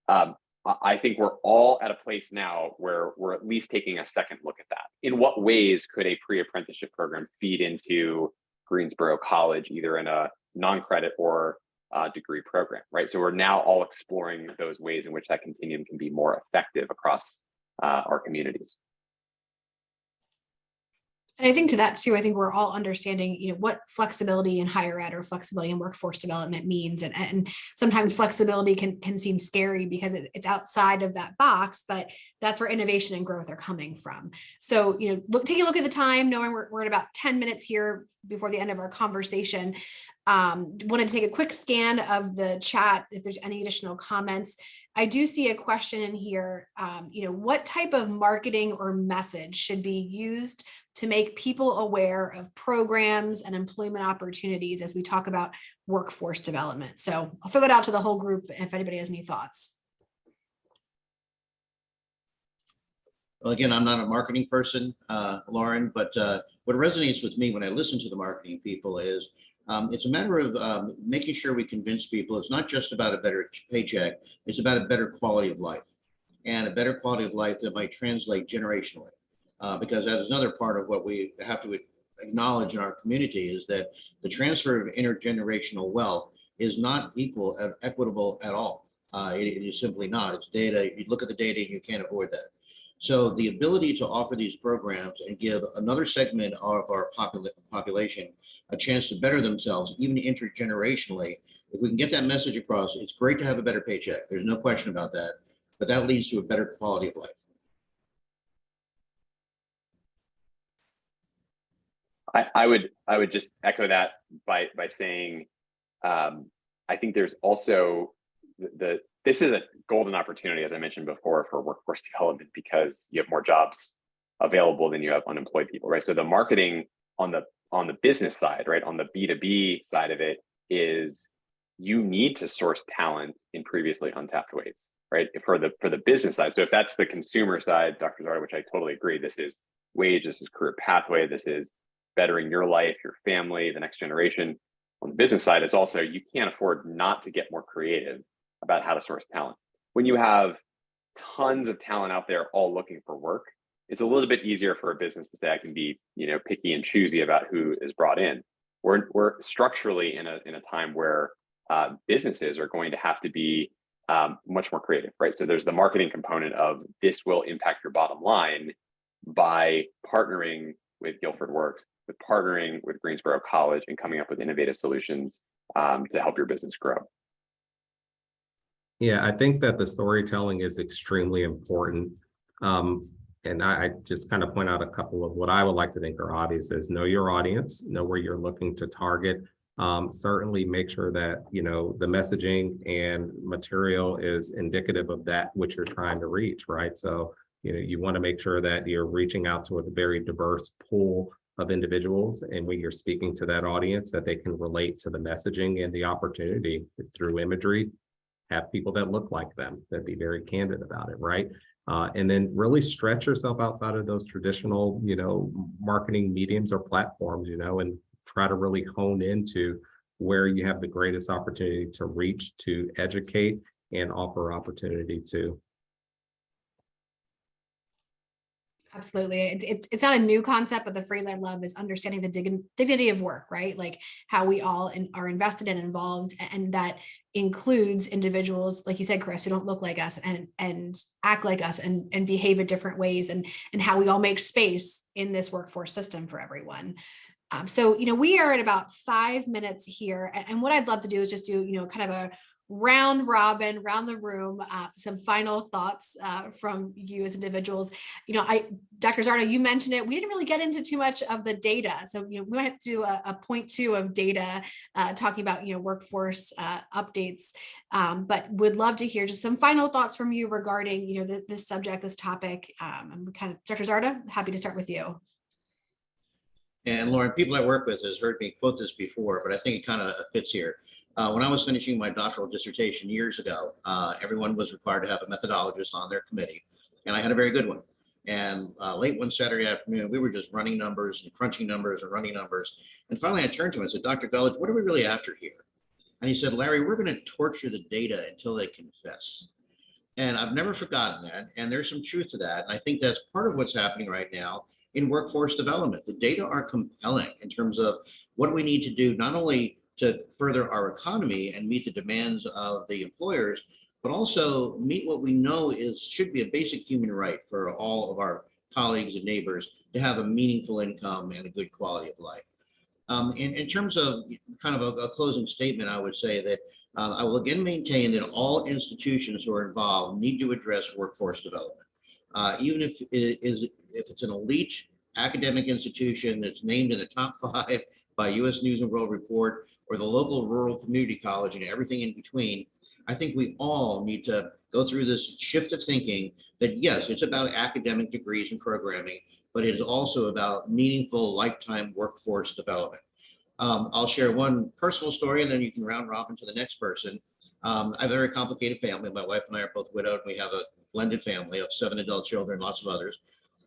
I think we're all at a place now where we're at least taking a second look at that. In what ways could a pre-apprenticeship program feed into Greensboro College, either in a non-credit or degree program, right? So we're now all exploring those ways in which that continuum can be more effective across our communities. And I think to that too, I think we're all understanding, what flexibility in higher ed or flexibility in workforce development means. And sometimes flexibility can seem scary because it's outside of that box, but that's where innovation and growth are coming from. So, take a look at the time, knowing we're at about 10 minutes here before the end of our conversation. Wanted to take a quick scan of the chat if there's any additional comments. I do see a question in here, what type of marketing or message should be used to make people aware of programs and employment opportunities as we talk about workforce development? So I'll throw that out to the whole group if anybody has any thoughts. Well, again, I'm not a marketing person, Lauren, but what resonates with me when I listen to the marketing people is it's a matter of making sure we convince people it's not just about a better paycheck, it's about a better quality of life, and a better quality of life that might translate generationally. Because that is another part of what we have to acknowledge in our community is that the transfer of intergenerational wealth is not equitable at all. It is simply not. It's data. You look at the data, you can't avoid that. So the ability to offer these programs and give another segment of our population a chance to better themselves, even intergenerationally, if we can get that message across, it's great to have a better paycheck. There's no question about that. But that leads to a better quality of life. I would just echo that by saying I think there's also this is a golden opportunity, as I mentioned before, for workforce development because you have more jobs available than you have unemployed people, right? So the marketing on the business side, right, on the B2B side of it is you need to source talent in previously untapped ways, right? For the business side. So if that's the consumer side, Dr. Czarda, which I totally agree, this is wage, this is career pathway, this is bettering your life, your family, the next generation. On the business side, it's also, you can't afford not to get more creative about how to source talent. When you have tons of talent out there all looking for work, it's a little bit easier for a business to say, I can be, picky and choosy about who is brought in. We're structurally in a time where businesses are going to have to be much more creative, right? So there's the marketing component of this will impact your bottom line by partnering with GuilfordWorks, with partnering with Greensboro College and coming up with innovative solutions to help your business grow. Yeah, I think that the storytelling is extremely important. And I just kind of point out a couple of what I would like to think are obvious is know your audience, know where you're looking to target. Certainly make sure that, the messaging and material is indicative of that which you're trying to reach, right? So, you want to make sure that you're reaching out to a very diverse pool of individuals. And when you're speaking to that audience, that they can relate to the messaging and the opportunity through imagery, have people that look like them, that be very candid about it, right? And then really stretch yourself outside of those traditional, marketing mediums or platforms, and try to really hone into where you have the greatest opportunity to reach, to educate, and offer opportunity to. Absolutely. It's not a new concept, but the phrase I love is understanding the dignity of work, right? Like how we all are invested and involved, and that includes individuals, like you said, Chris, who don't look like us and act like us and behave in different ways, and how we all make space in this workforce system for everyone. So, we are at about 5 minutes here. And what I'd love to do is just do, kind of a round robin, round the room, some final thoughts from you as individuals. Dr. Czarda, you mentioned it. We didn't really get into too much of the data. So, we might have to do a point 2 of data, talking about, workforce updates. But would love to hear just some final thoughts from you regarding, this subject, this topic. I'm Dr. Czarda, happy to start with you. And Lauren, people I work with has heard me quote this before, but I think it kind of fits here. When I was finishing my doctoral dissertation years ago, everyone was required to have a methodologist on their committee, and I had a very good one. And late one Saturday afternoon, we were just running numbers and crunching numbers and running numbers. And finally, I turned to him and said, Dr. Gullidge, what are we really after here? And he said, Larry, we're going to torture the data until they confess. And I've never forgotten that. And there's some truth to that. And I think that's part of what's happening right now in workforce development. The data are compelling in terms of what we need to do, not only to further our economy and meet the demands of the employers, but also meet what we know should be a basic human right for all of our colleagues and neighbors to have a meaningful income and a good quality of life. In terms of kind of a closing statement, I would say that I will again maintain that all institutions who are involved need to address workforce development. Even if it's an elite academic institution that's named in the top 5 by US News and World Report, or the local rural community college and everything in between, I think we all need to go through this shift of thinking that yes, it's about academic degrees and programming, but it is also about meaningful lifetime workforce development. I'll share one personal story and then you can round robin to the next person. I have a very complicated family. My wife and I are both widowed. We have a blended family of 7 adult children, lots of others.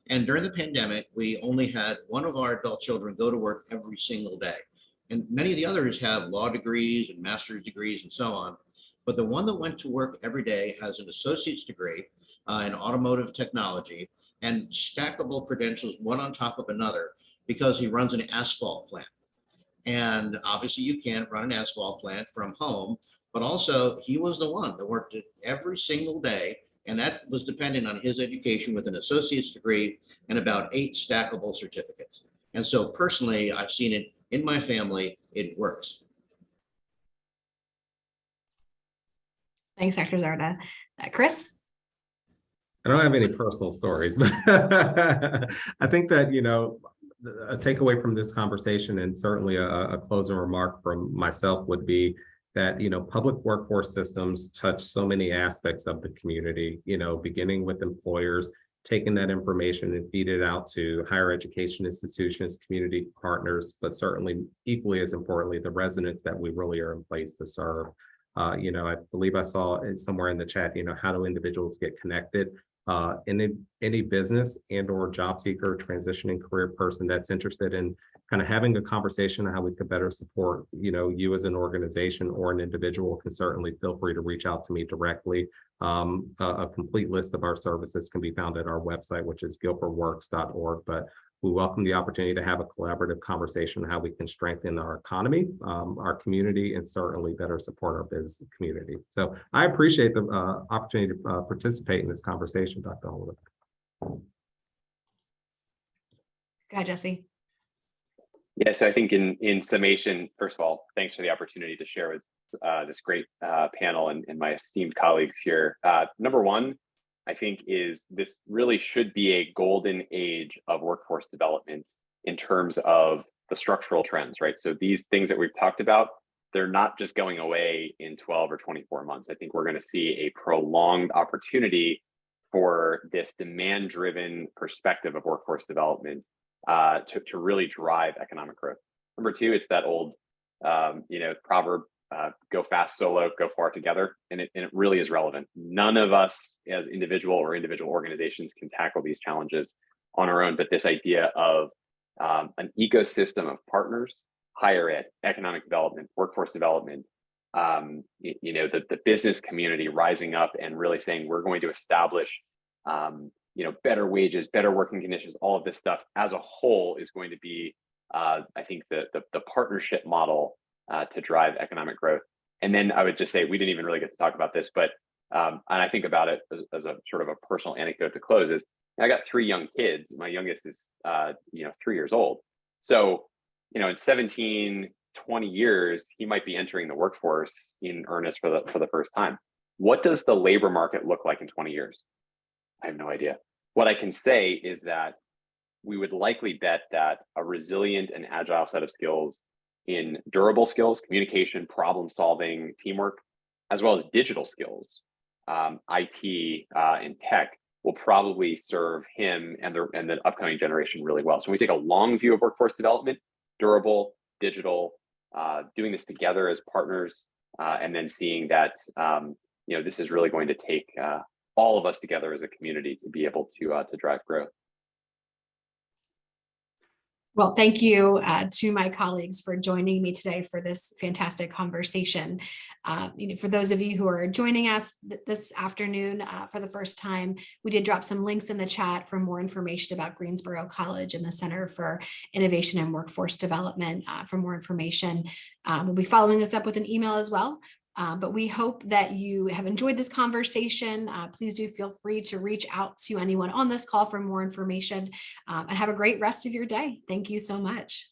And during the pandemic, we only had one of our adult children go to work every single day. And many of the others have law degrees and master's degrees and so on. But the one that went to work every day has an associate's degree in automotive technology and stackable credentials, one on top of another, because he runs an asphalt plant. And obviously you can't run an asphalt plant from home, but also he was the one that worked it every single day. And that was dependent on his education with an associate's degree and about 8 stackable certificates. And so personally, I've seen it in my family, it works. Thanks, Dr. Czarda. Chris? I don't have any personal stories, but I think that, a takeaway from this conversation and certainly a closing remark from myself would be that, public workforce systems touch so many aspects of the community, beginning with employers, taking that information and feed it out to higher education institutions, community partners, but certainly equally as importantly, the residents that we really are in place to serve. I believe I saw it somewhere in the chat, how do individuals get connected? Any business and or job seeker, transitioning career person that's interested in kind of having a conversation on how we could better support, you as an organization or an individual can certainly feel free to reach out to me directly. A complete list of our services can be found at our website, which is GuilfordWorks.org. But we welcome the opportunity to have a collaborative conversation on how we can strengthen our economy, our community, and certainly better support our business community. So I appreciate the opportunity to participate in this conversation, Dr. Holder. Go ahead, Jesse. Yeah, so I think in summation, first of all, thanks for the opportunity to share with this great panel and my esteemed colleagues here. Number one, I think is this really should be a golden age of workforce development in terms of the structural trends, right? So these things that we've talked about, they're not just going away in 12 or 24 months. I think we're going to see a prolonged opportunity for this demand-driven perspective of workforce development to really drive economic growth. Number two, it's that old, proverb, go fast solo, go far together. And it really is relevant. None of us as individual or individual organizations can tackle these challenges on our own, but this idea of an ecosystem of partners, higher ed, economic development, workforce development, the business community rising up and really saying, we're going to establish, better wages, better working conditions, all of this stuff as a whole is going to be, I think the partnership model to drive economic growth. And then I would just say, we didn't even really get to talk about this, but and I think about it as a sort of a personal anecdote to close is I got 3 young kids. My youngest is 3 years old. So, in 17, 20 years, he might be entering the workforce in earnest for the first time. What does the labor market look like in 20 years? I have no idea. What I can say is that we would likely bet that a resilient and agile set of skills in durable skills, communication, problem solving, teamwork, as well as digital skills, IT and tech will probably serve him and the upcoming generation really well. So when we take a long view of workforce development, durable, digital, doing this together as partners, and then seeing that this is really going to take all of us together as a community to be able to drive growth. Well, thank you to my colleagues for joining me today for this fantastic conversation. For those of you who are joining us this afternoon for the first time, we did drop some links in the chat for more information about Greensboro College and the Center for Innovation and Workforce Development. For more information, we'll be following this up with an email as well. But we hope that you have enjoyed this conversation. Please do feel free to reach out to anyone on this call for more information, and have a great rest of your day. Thank you so much.